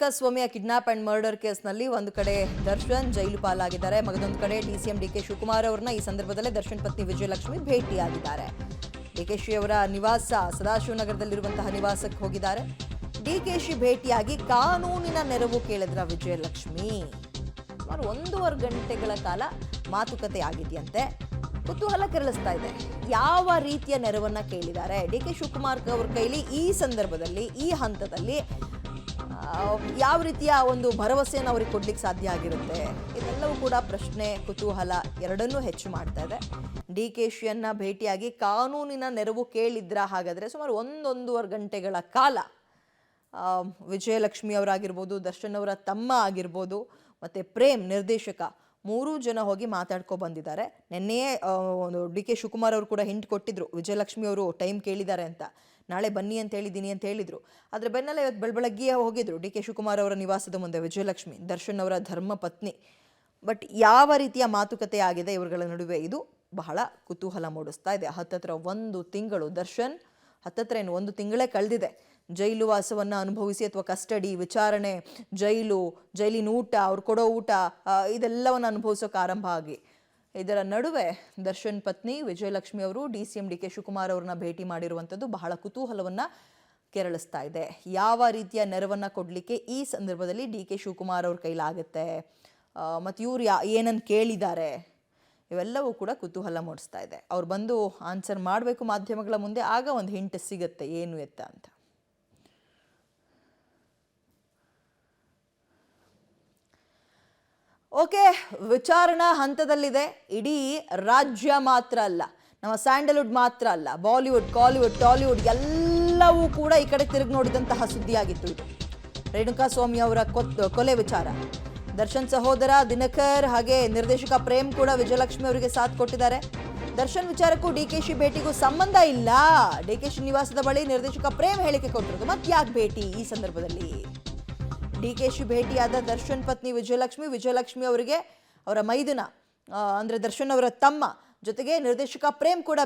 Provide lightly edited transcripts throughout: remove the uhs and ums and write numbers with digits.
ರೇಣುಕಾಸ್ವಾಮಿಯ kidnap and murder ಕೇಸ್ನಲ್ಲಿ ಒಂದು ಕಡೆ ದರ್ಶನ್ ಜೈಲು ಪಾಲಾಗಿದ್ದಾರೆ. ಮಗದೊಂದು ಕಡೆ ಡಿಸಿಎಂ ಡಿಕೆ ಶಿವಕುಮಾರ್ ಅವರನ್ನ ಈ ಸಂದರ್ಭದಲ್ಲೇ ದರ್ಶನ್ ಪತ್ನಿ ವಿಜಯಲಕ್ಷ್ಮಿ ಭೇಟಿಯಾಗಿದ್ದಾರೆ. ಡಿಕೆಶಿ ಅವರ ನಿವಾಸ ಸದಾಶಿವನಗರದಲ್ಲಿರುವಂತಹ ನಿವಾಸಕ್ಕೆ ಹೋಗಿದ್ದಾರೆ. ಡಿಕೆಶಿ ಭೇಟಿಯಾಗಿ ಕಾನೂನಿನ ನೆರವು ಕೇಳಿದ್ರ ವಿಜಯಲಕ್ಷ್ಮಿ. ಸುಮಾರು 1.5 ಗಂಟೆಗಳ ಕಾಲ ಮಾತುಕತೆ ಆಗಿದೆಯಂತೆ. ಕುತೂಹಲ ಕೆರಳಿಸ್ತಾ ಇದೆ. ಯಾವ ರೀತಿಯ ನೆರವನ್ನ ಕೇಳಿದ್ದಾರೆ ಡಿಕೆ ಶಿವಕುಮಾರ್ ಅವರ ಕೈಲಿ ಈ ಸಂದರ್ಭದಲ್ಲಿ, ಈ ಹಂತದಲ್ಲಿ ಯಾವ ರೀತಿಯ ಒಂದು ಭರವಸೆಯನ್ನು ಅವ್ರಿಗೆ ಕೊಡ್ಲಿಕ್ಕೆ ಸಾಧ್ಯ ಆಗಿರುತ್ತೆ? ಇದೆಲ್ಲವೂ ಕೂಡ ಪ್ರಶ್ನೆ, ಕುತೂಹಲ ಎರಡನ್ನೂ ಹೆಚ್ಚು ಮಾಡ್ತಾ ಇದೆ. ಡಿಕೆಶಿಯನ್ನ ಭೇಟಿಯಾಗಿ ಕಾನೂನಿನ ನೆರವು ಕೇಳಿದ್ರ ಹಾಗಾದ್ರೆ ಸುಮಾರು 1.5 ಗಂಟೆಗಳ ಕಾಲ ವಿಜಯಲಕ್ಷ್ಮಿ ಅವರಾಗಿರ್ಬೋದು, ದರ್ಶನ್ ಅವರ ತಮ್ಮ ಆಗಿರ್ಬೋದು, ಮತ್ತೆ ಪ್ರೇಮ್ ನಿರ್ದೇಶಕ 3 ಜನ ಹೋಗಿ ಮಾತಾಡ್ಕೊ ಬಂದಿದ್ದಾರೆ. ನಿನ್ನೆಯೇ ಒಂದು ಡಿ ಕೆ ಶಿವಕುಮಾರ್ ಅವರು ಕೂಡ ಹಿಂಟ್ ಕೊಟ್ಟಿದ್ರು, ವಿಜಯಲಕ್ಷ್ಮಿ ಅವರು ಟೈಮ್ ಕೇಳಿದ್ದಾರೆ ಅಂತ, ನಾಳೆ ಬನ್ನಿ ಅಂತ ಹೇಳಿದ್ದೀನಿ ಅಂತ ಹೇಳಿದ್ರು. ಆದರೆ ಬೆನ್ನಲ್ಲೇ ಇವತ್ತು ಬೆಳಬೆಳಗ್ಗೆಯೇ ಹೋಗಿದ್ರು ಡಿ ಕೆ ಶಿವಕುಮಾರ್ ಅವರ ನಿವಾಸದ ಮುಂದೆ ವಿಜಯಲಕ್ಷ್ಮಿ, ದರ್ಶನ್ ಅವರ ಧರ್ಮ ಪತ್ನಿ. ಬಟ್ ಯಾವ ರೀತಿಯ ಮಾತುಕತೆ ಆಗಿದೆ ಇವರುಗಳ ನಡುವೆ, ಇದು ಬಹಳ ಕುತೂಹಲ ಮೂಡಿಸ್ತಾ ಇದೆ. ಹತ್ತತ್ರ 1 ತಿಂಗಳು, ದರ್ಶನ್ ಹತ್ತತ್ರ ಏನು 1 ತಿಂಗಳೇ ಕಳೆದಿದೆ ಜೈಲು ವಾಸವನ್ನು ಅನುಭವಿಸಿ, ಅಥವಾ ಕಸ್ಟಡಿ, ವಿಚಾರಣೆ, ಜೈಲಿನ ಊಟ, ಅವ್ರು ಕೊಡೋ ಊಟ, ಇದೆಲ್ಲವನ್ನು ಅನುಭವಿಸೋಕೆ ಆರಂಭ ಆಗಿ. ಇದರ ನಡುವೆ ದರ್ಶನ್ ಪತ್ನಿ ವಿಜಯಲಕ್ಷ್ಮಿ ಅವರು ಡಿಸಿಎಂ ಡಿಕೆ ಶಿವಕುಮಾರ್ ಅವ್ರನ್ನ ಭೇಟಿ ಮಾಡಿರುವಂಥದ್ದು ಬಹಳ ಕುತೂಹಲವನ್ನು ಕೆರಳಿಸ್ತಾ ಇದೆ. ಯಾವ ರೀತಿಯ ನೆರವನ್ನು ಕೊಡಲಿಕ್ಕೆ ಈ ಸಂದರ್ಭದಲ್ಲಿ ಡಿ ಕೆ ಶಿವಕುಮಾರ್ ಅವ್ರ ಕೈಲಾಗುತ್ತೆ, ಮತ್ತು ಇವ್ರು ಏನನ್ನು ಕೇಳಿದ್ದಾರೆ, ಇವೆಲ್ಲವೂ ಕೂಡ ಕುತೂಹಲ ಮೂಡಿಸ್ತಾ ಇದೆ. ಅವ್ರು ಬಂದು ಆನ್ಸರ್ ಮಾಡಬೇಕು ಮಾಧ್ಯಮಗಳ ಮುಂದೆ, ಆಗ ಒಂದು ಹಿಂಟ್ ಸಿಗುತ್ತೆ ಏನು ಎತ್ತ ಅಂತ. ಓಕೆ, ವಿಚಾರಣಾ ಹಂತದಲ್ಲಿದೆ. ಇಡೀ ರಾಜ್ಯ ಮಾತ್ರ ಅಲ್ಲ, ನಮ್ಮ ಸ್ಯಾಂಡಲ್ವುಡ್ ಮಾತ್ರ ಅಲ್ಲ, ಬಾಲಿವುಡ್, ಕಾಲಿವುಡ್, ಟಾಲಿವುಡ್ ಎಲ್ಲವೂ ಕೂಡ ಈ ಕಡೆ ತಿರುಗಿ ನೋಡಿದಂತಹ ಸುದ್ದಿಯಾಗಿತ್ತು ಇದು. ರೇಣುಕಾಸ್ವಾಮಿ ಅವರ ಕೊಲೆ ವಿಚಾರ, ದರ್ಶನ್ ಸಹೋದರ ದಿನಕರ್ ಹಾಗೆ ನಿರ್ದೇಶಕ ಪ್ರೇಮ್ ಕೂಡ ವಿಜಯಲಕ್ಷ್ಮಿ ಅವರಿಗೆ ಸಾಥ್ ಕೊಟ್ಟಿದ್ದಾರೆ. ದರ್ಶನ್ ವಿಚಾರಕ್ಕೂ ಡಿಕೆಶಿ ಭೇಟಿಗೂ ಸಂಬಂಧ ಇಲ್ಲ. ಡಿಕೆಶಿ ನಿವಾಸದ ಬಳಿ ನಿರ್ದೇಶಕ ಪ್ರೇಮ್ ಹೇಳಿಕೆ ಕೊಟ್ಟಿರೋದು. ಮತ್ತೆ ಯಾಕೆ ಭೇಟಿ ಈ ಸಂದರ್ಭದಲ್ಲಿ? ಡಿಕೆಶಿ ಭೇಟಿಯಾದ ದರ್ಶನ್ ಪತ್ನಿ ವಿಜಯಲಕ್ಷ್ಮಿ ಅವರಿಗೆ ಅವರ ಮೈದುನ ಅಂದರೆ ದರ್ಶನ್ ಅವರ ತಮ್ಮ ಜೊತೆಗೆ ನಿರ್ದೇಶಕ ಪ್ರೇಮ್ ಕೂಡ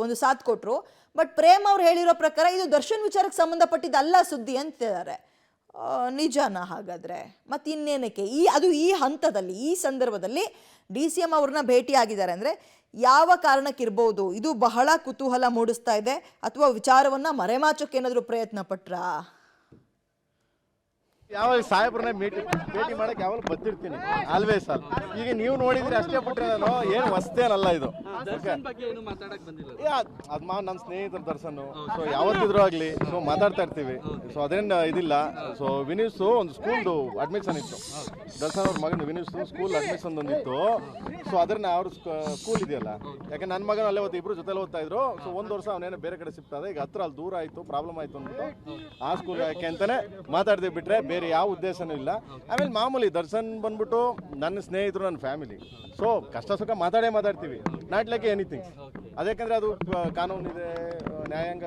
ಒಂದು ಸಾಥ್ ಕೊಟ್ಟರು. ಬಟ್ ಪ್ರೇಮ್ ಅವ್ರು ಹೇಳಿರೋ ಪ್ರಕಾರ ಇದು ದರ್ಶನ್ ವಿಚಾರಕ್ಕೆ ಸಂಬಂಧಪಟ್ಟಿದ್ದಲ್ಲ ಸುದ್ದಿ ಅಂತಿದ್ದಾರೆ. ನಿಜಾನ ಹಾಗಾದ್ರೆ? ಮತ್ತೆ ಇನ್ನೇನಕ್ಕೆ ಅದು ಈ ಹಂತದಲ್ಲಿ, ಈ ಸಂದರ್ಭದಲ್ಲಿ DCM ಅವ್ರನ್ನ ಭೇಟಿಯಾಗಿದ್ದಾರೆ ಅಂದರೆ ಯಾವ ಕಾರಣಕ್ಕಿರ್ಬೋದು? ಇದು ಬಹಳ ಕುತೂಹಲ ಮೂಡಿಸ್ತಾ ಇದೆ. ಅಥವಾ ವಿಚಾರವನ್ನ ಮರೆಮಾಚೋಕೆ ಏನಾದರೂ ಪ್ರಯತ್ನ ಪಟ್ರಾ? ಯಾವಾಗ ಸಾಹೇಬ್ರನ್ನ ಭೇಟಿ ಮಾಡಕ್ಕೆ ಯಾವಾಗ ಬರ್ತಿರ್ತೀನಿ ಆಲ್ವೇಸ್ ಅಲ್ಲ. ಈಗ ನೀವು ನೋಡಿದ್ರೆ ಅಷ್ಟೇ ಬಿಟ್ರೆ ನಾನು ಏನು ಹೊಸ್ತೇನಲ್ಲ ಇದು. ಅದ್ ನನ್ನ ಸ್ನೇಹಿತರು ದರ್ಶನ್, ಸೊ ಯಾವತ್ತಿದ್ರು ಆಗ್ಲಿ ಸೊ ಮಾತಾಡ್ತಾ ಇರ್ತೀವಿ. ಸೊ ಅದೇನು ಇದಿಲ್ಲ. ಸೊ ವಿನೀಸ್ ಒಂದು ಸ್ಕೂಲ್ದು ಅಡ್ಮಿಷನ್ ಇತ್ತು, ದರ್ಶನ್ ಅವ್ರ ಮಗನ ವಿನೀಸ್ ಸ್ಕೂಲ್ ಅಡ್ಮಿಷನ್ ಒಂದಿತ್ತು. ಸೊ ಅದನ್ನ ಅವ್ರ ಸ್ಕೂಲ್ ಇದೆಯಲ್ಲ, ಯಾಕೆ ನನ್ನ ಮಗನ ಅಲ್ಲೇ ಇಬ್ರು ಜೊತೆಲಿ ಓದ್ತಾ ಇದ್ರು. ಸೊ 1 ವರ್ಷ ಅವನೇನೋ ಬೇರೆ ಕಡೆ ಶಿಫ್ಟ್ ಆದ, ಈಗ ಹತ್ರ ಅಲ್ಲಿ ದೂರ ಆಯ್ತು, ಪ್ರಾಬ್ಲಮ್ ಆಯ್ತು ಅಂದ್ಬಿಟ್ಟು ಆ ಸ್ಕೂಲ್ ಯಾಕೆ ಅಂತಾನೆ ಮಾತಾಡ್ತೀವಿ, ಬಿಟ್ರೆ ಬೇರೆ ಯಾವ ಉದ್ದೇಶನೂ ಇಲ್ಲ. ಆಮೇಲೆ ಮಾಮೂಲಿ ದರ್ಶನ್ ಬಂದ್ಬಿಟ್ಟು ನನ್ನ ಸ್ನೇಹಿತರು, ನನ್ನ ಫ್ಯಾಮಿಲಿ. ಸೊ ಕಷ್ಟ ಸುಖ ಮಾತಾಡ್ತೀವಿ, ನಾಟ್ ಲೈಕ್ ಎನಿಥಿಂಗ್. ಅದಕ್ಕೆ ಅದು ಕಾನೂನಿದೆ, ನ್ಯಾಯಾಂಗ